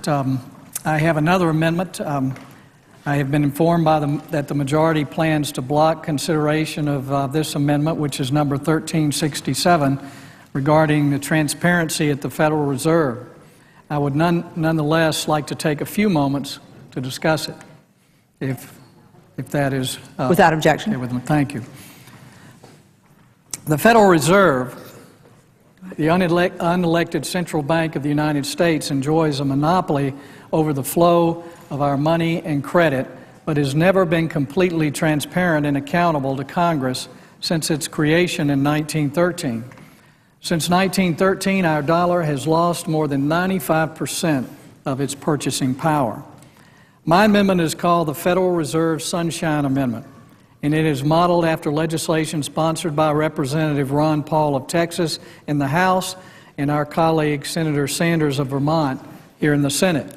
I have another amendment. I have been informed that the majority plans to block consideration of this amendment, which is number 1367, regarding the transparency at the Federal Reserve. I would nonetheless like to take a few moments to discuss it, if that is without objection. Okay with me. Thank you. The Federal Reserve, the unelected central bank of the United States, enjoys a monopoly over the flow of our money and credit, but has never been completely transparent and accountable to Congress since its creation in 1913. Since 1913, our dollar has lost more than 95% of its purchasing power. My amendment is called the Federal Reserve Sunshine Amendment, and it is modeled after legislation sponsored by Representative Ron Paul of Texas in the House and our colleague Senator Sanders of Vermont here in the Senate.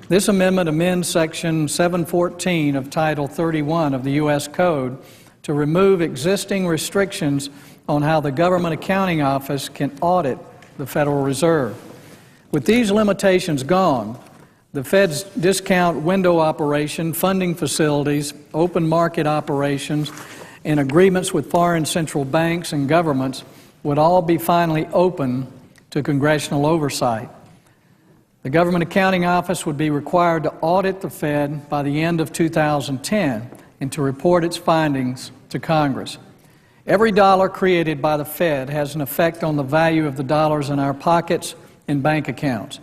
This amendment amends Section 714 of Title 31 of the U.S. Code to remove existing restrictions on how the Government Accounting Office can audit the Federal Reserve. With these limitations gone, the Fed's discount window operation, funding facilities, open market operations, and agreements with foreign central banks and governments would all be finally open to congressional oversight. The Government Accounting Office would be required to audit the Fed by the end of 2010 and to report its findings to Congress. Every dollar created by the Fed has an effect on the value of the dollars in our pockets and bank accounts.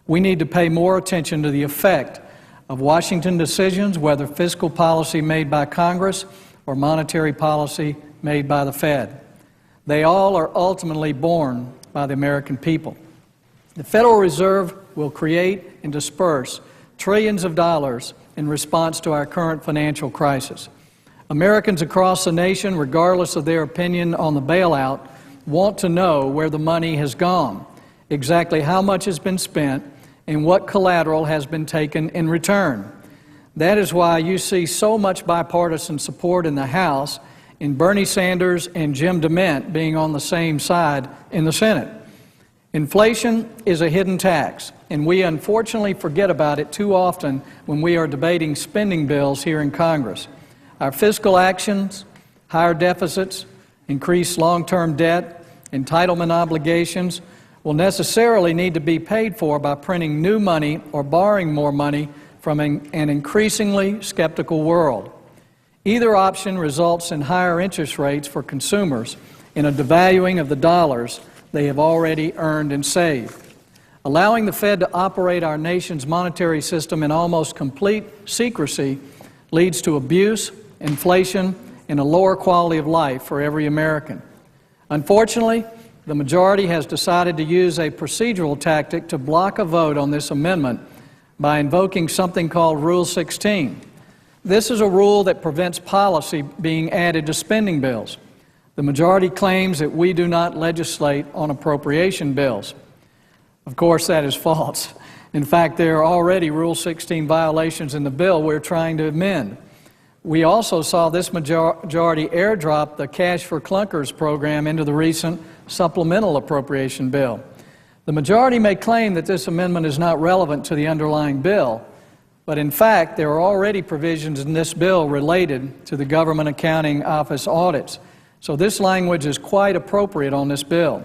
We need to pay more attention to the effect of Washington decisions, whether fiscal policy made by Congress or monetary policy made by the Fed. They all are ultimately borne by the American people. The Federal Reserve will create and disperse trillions of dollars in response to our current financial crisis. Americans across the nation, regardless of their opinion on the bailout, want to know where the money has gone, exactly how much has been spent, and what collateral has been taken in return. That is why you see so much bipartisan support in the House in Bernie Sanders and Jim DeMint being on the same side in the Senate. Inflation is a hidden tax, and we unfortunately forget about it too often when we are debating spending bills here in Congress. Our fiscal actions, higher deficits, increased long-term debt, entitlement obligations will necessarily need to be paid for by printing new money or borrowing more money from an increasingly skeptical world. Either option results in higher interest rates for consumers and a devaluing of the dollars they have already earned and saved. Allowing the Fed to operate our nation's monetary system in almost complete secrecy leads to abuse, inflation, and a lower quality of life for every American. Unfortunately, the majority has decided to use a procedural tactic to block a vote on this amendment by invoking something called Rule 16. This is a rule that prevents policy being added to spending bills. The majority claims that we do not legislate on appropriation bills. Of course, that is false. In fact, there are already Rule 16 violations in the bill we're trying to amend. We also saw this majority airdrop the Cash for Clunkers program into the recent supplemental appropriation bill. The majority may claim that this amendment is not relevant to the underlying bill, but in fact, there are already provisions in this bill related to the Government Accounting Office audits. So this language is quite appropriate on this bill.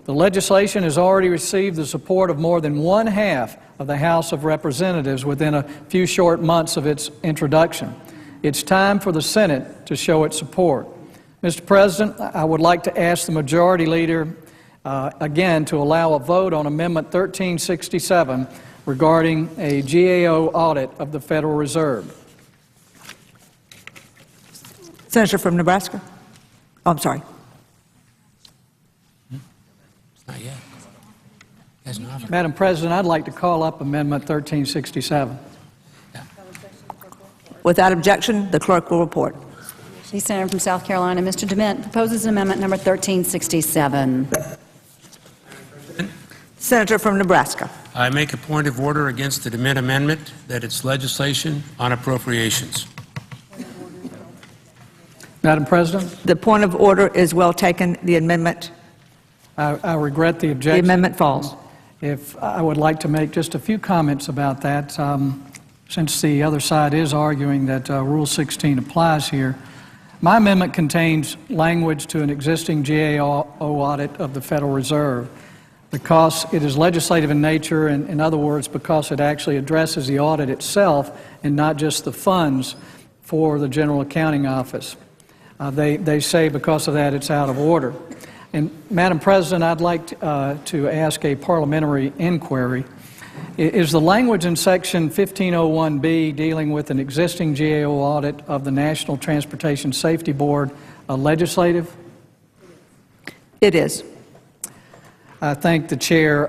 The legislation has already received the support of more than 1/2 of the House of Representatives within a few short months of its introduction. It's time for the Senate to show its support. Mr. President, I would like to ask the Majority Leader again to allow a vote on Amendment 1367 regarding a GAO audit of the Federal Reserve. Senator from Nebraska. Oh, I'm sorry. Not yet. Madam President, I'd like to call up Amendment 1367. Without objection, the clerk will report. The Senator from South Carolina, Mr. DeMint, proposes amendment number 1367. Senator from Nebraska. I make a point of order against the DeMint amendment that it's legislation on appropriations. Madam President? The point of order is well taken. The amendment I regret the objection. The amendment falls. If I would like to make just a few comments about that, since the other side is arguing that Rule 16 applies here. My amendment contains language to an existing GAO audit of the Federal Reserve because it is legislative in nature, and in other words, because it actually addresses the audit itself and not just the funds for the General Accounting Office. They say because of that it's out of order. And Madam President, I'd like to ask a parliamentary inquiry. Is the language in Section 1501B dealing with an existing GAO audit of the National Transportation Safety Board legislative? It is. I thank the Chair.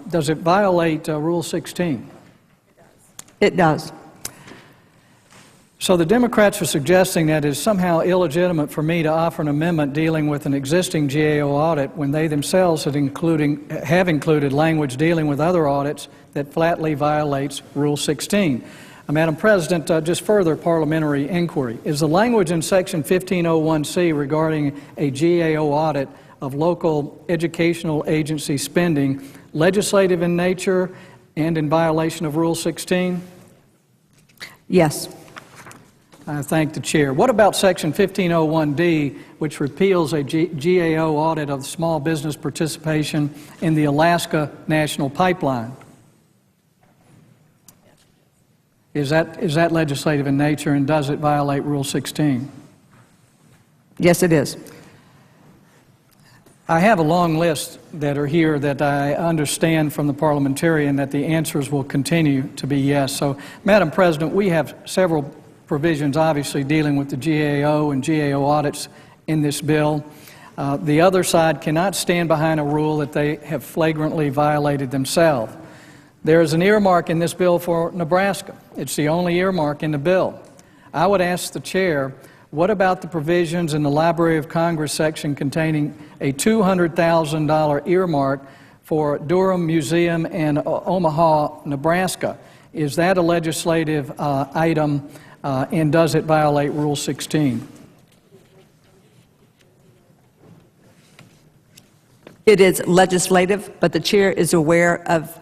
Does it violate Rule 16? It does. So the Democrats are suggesting that it is somehow illegitimate for me to offer an amendment dealing with an existing GAO audit when they themselves have included language dealing with other audits that flatly violates Rule 16. Madam President, just further parliamentary inquiry. Is the language in Section 1501C regarding a GAO audit of local educational agency spending legislative in nature and in violation of Rule 16? Yes. I thank the Chair. What about Section 1501D, which repeals a GAO audit of small business participation in the Alaska National Pipeline? Is that legislative in nature, and does it violate Rule 16? Yes, it is. I have a long list that are here that I understand from the parliamentarian that the answers will continue to be yes. So, Madam President, we have several provisions obviously dealing with the GAO and GAO audits in this bill. The other side cannot stand behind a rule that they have flagrantly violated themselves. There is an earmark in this bill for Nebraska. It's the only earmark in the bill. I would ask the Chair, what about the provisions in the Library of Congress section containing a $200,000 earmark for Durham Museum in Omaha, Nebraska? Is that a legislative item, and does it violate Rule 16? It is legislative, but the Chair is aware of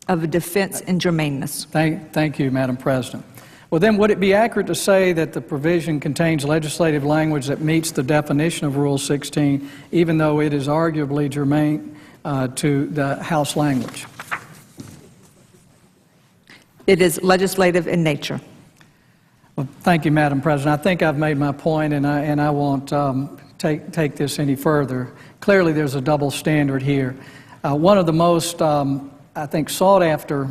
a defense in germaneness. Thank you, Madam President. Well, then, would it be accurate to say that the provision contains legislative language that meets the definition of Rule 16, even though it is arguably germane to the House language? It is legislative in nature. Well, thank you, Madam President. I think I've made my point, and I won't take this any further. Clearly, there's a double standard here. One of the most, I think, sought-after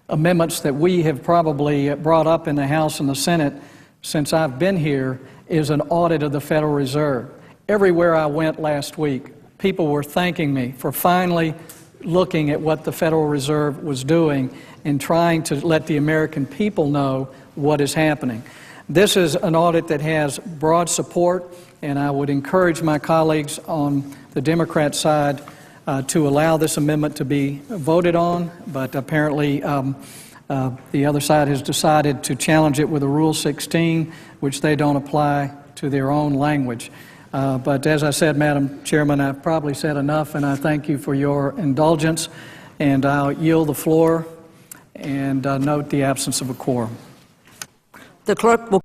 amendments that we have probably brought up in the House and the Senate since I've been here is an audit of the Federal Reserve. Everywhere I went last week, people were thanking me for finally looking at what the Federal Reserve was doing and trying to let the American people know what is happening. This is an audit that has broad support, and I would encourage my colleagues on the Democrat side to allow this amendment to be voted on, but apparently the other side has decided to challenge it with a Rule 16, which they don't apply to their own language. But as I said, Madam Chairman, I've probably said enough, and I thank you for your indulgence, and I'll yield the floor and note the absence of a quorum. The clerk will